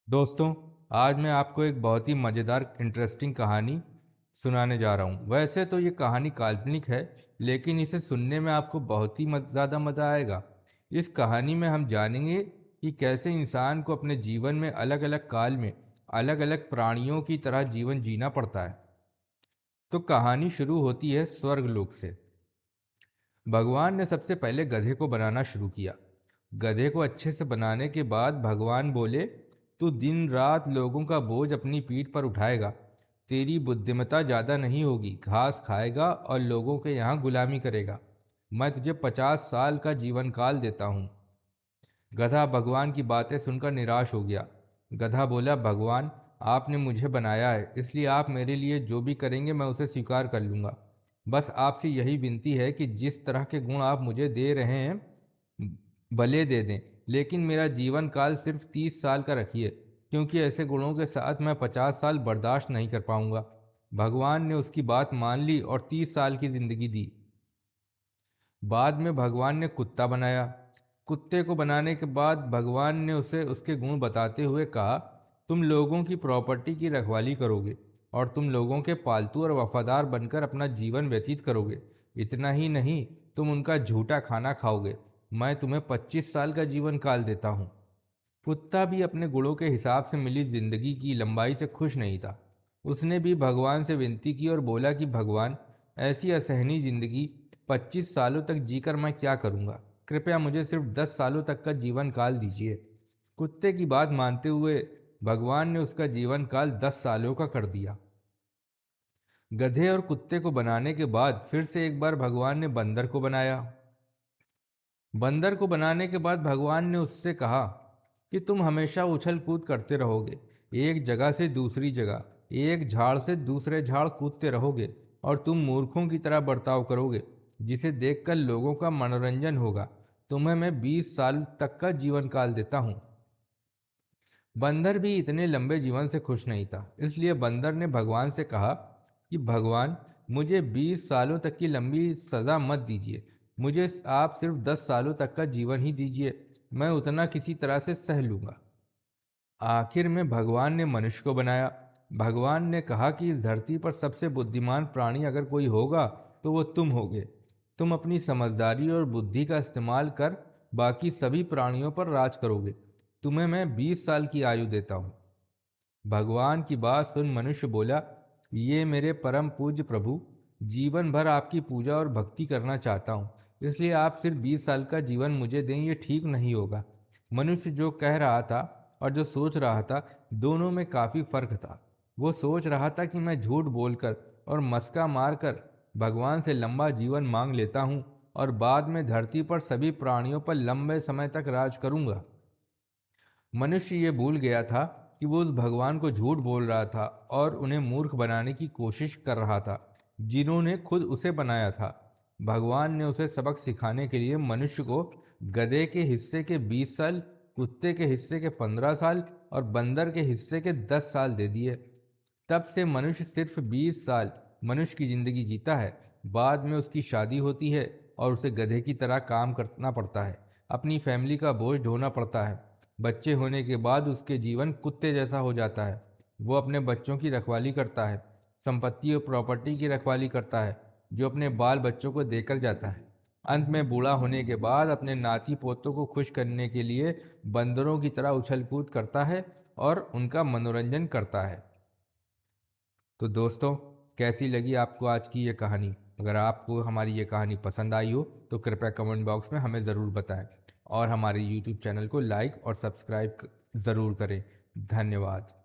दोस्तों, आज मैं आपको एक बहुत ही मज़ेदार इंटरेस्टिंग कहानी सुनाने जा रहा हूँ। वैसे तो ये कहानी काल्पनिक है, लेकिन इसे सुनने में आपको बहुत ही ज़्यादा मज़ा आएगा। इस कहानी में हम जानेंगे कि कैसे इंसान को अपने जीवन में अलग अलग काल में अलग अलग प्राणियों की तरह जीवन जीना पड़ता है। तो कहानी शुरू होती है स्वर्गलोक से। भगवान ने सबसे पहले गधे को बनाना शुरू किया। गधे को अच्छे से बनाने के बाद भगवान बोले, तू दिन रात लोगों का बोझ अपनी पीठ पर उठाएगा। तेरी बुद्धिमत्ता ज़्यादा नहीं होगी, घास खाएगा और लोगों के यहाँ गुलामी करेगा। मैं तुझे 50 साल का जीवन काल देता हूँ। गधा भगवान की बातें सुनकर निराश हो गया। गधा बोला, भगवान, आपने मुझे बनाया है, इसलिए आप मेरे लिए जो भी करेंगे मैं उसे स्वीकार कर लूँगा। बस आपसे यही विनती है कि जिस तरह के गुण आप मुझे दे रहे हैं भले दे दें, लेकिन मेरा जीवन काल सिर्फ 30 साल का रखिए, क्योंकि ऐसे गुणों के साथ मैं 50 साल बर्दाश्त नहीं कर पाऊंगा। भगवान ने उसकी बात मान ली और 30 साल की जिंदगी दी। बाद में भगवान ने कुत्ता बनाया। कुत्ते को बनाने के बाद भगवान ने उसे उसके गुण बताते हुए कहा, तुम लोगों की प्रॉपर्टी की रखवाली करोगे और तुम लोगों के पालतू और वफादार बनकर अपना जीवन व्यतीत करोगे। इतना ही नहीं, तुम उनका झूठा खाना खाओगे। मैं तुम्हें 25 साल का जीवन काल देता हूँ। कुत्ता भी अपने गुणों के हिसाब से मिली जिंदगी की लंबाई से खुश नहीं था। उसने भी भगवान से विनती की और बोला कि भगवान, ऐसी असहनीय जिंदगी 25 सालों तक जीकर मैं क्या करूँगा। कृपया मुझे सिर्फ 10 सालों तक का जीवन काल दीजिए। कुत्ते की बात मानते हुए भगवान ने उसका जीवन काल 10 सालों का कर दिया। गधे और कुत्ते को बनाने के बाद फिर से एक बार भगवान ने बंदर को बनाया। बंदर को बनाने के बाद भगवान ने उससे कहा कि तुम हमेशा उछल कूद करते रहोगे, एक जगह से दूसरी जगह, एक झाड़ से दूसरे झाड़ कूदते रहोगे और तुम मूर्खों की तरह बर्ताव करोगे, जिसे देखकर लोगों का मनोरंजन होगा। तुम्हें मैं 20 साल तक का जीवन काल देता हूँ। बंदर भी इतने लंबे जीवन से खुश नहीं था, इसलिए बंदर ने भगवान से कहा कि भगवान, मुझे 20 सालों तक की लंबी सज़ा मत दीजिए। मुझे आप सिर्फ 10 सालों तक का जीवन ही दीजिए। मैं उतना किसी तरह से सह लूँगा। आखिर में भगवान ने मनुष्य को बनाया। भगवान ने कहा कि इस धरती पर सबसे बुद्धिमान प्राणी अगर कोई होगा तो वो तुम होगे। तुम अपनी समझदारी और बुद्धि का इस्तेमाल कर बाकी सभी प्राणियों पर राज करोगे। तुम्हें मैं 20 साल की आयु देता हूँ। भगवान की बात सुन मनुष्य बोला, ये मेरे परम पूज्य प्रभु, जीवन भर आपकी पूजा और भक्ति करना चाहता हूँ, इसलिए आप सिर्फ 20 साल का जीवन मुझे दें, ये ठीक नहीं होगा। मनुष्य जो कह रहा था और जो सोच रहा था, दोनों में काफ़ी फर्क था। वो सोच रहा था कि मैं झूठ बोलकर और मस्का मारकर भगवान से लंबा जीवन मांग लेता हूँ और बाद में धरती पर सभी प्राणियों पर लंबे समय तक राज करूँगा। मनुष्य ये भूल गया था कि वो उस भगवान को झूठ बोल रहा था और उन्हें मूर्ख बनाने की कोशिश कर रहा था, जिन्होंने खुद उसे बनाया था। भगवान ने उसे सबक सिखाने के लिए मनुष्य को गधे के हिस्से के 20 साल, कुत्ते के हिस्से के 15 साल और बंदर के हिस्से के 10 साल दे दिए। तब से मनुष्य सिर्फ 20 साल मनुष्य की जिंदगी जीता है। बाद में उसकी शादी होती है और उसे गधे की तरह काम करना पड़ता है, अपनी फैमिली का बोझ ढोना पड़ता है। बच्चे होने के बाद उसके जीवन कुत्ते जैसा हो जाता है। वो अपने बच्चों की रखवाली करता है, संपत्ति और प्रॉपर्टी की रखवाली करता है, जो अपने बाल बच्चों को देकर जाता है। अंत में बूढ़ा होने के बाद अपने नाती पोतों को खुश करने के लिए बंदरों की तरह उछल कूद करता है और उनका मनोरंजन करता है। तो दोस्तों, कैसी लगी आपको आज की ये कहानी? अगर आपको हमारी ये कहानी पसंद आई हो तो कृपया कमेंट बॉक्स में हमें ज़रूर बताएं और हमारे YouTube चैनल को लाइक और सब्सक्राइब ज़रूर करें। धन्यवाद।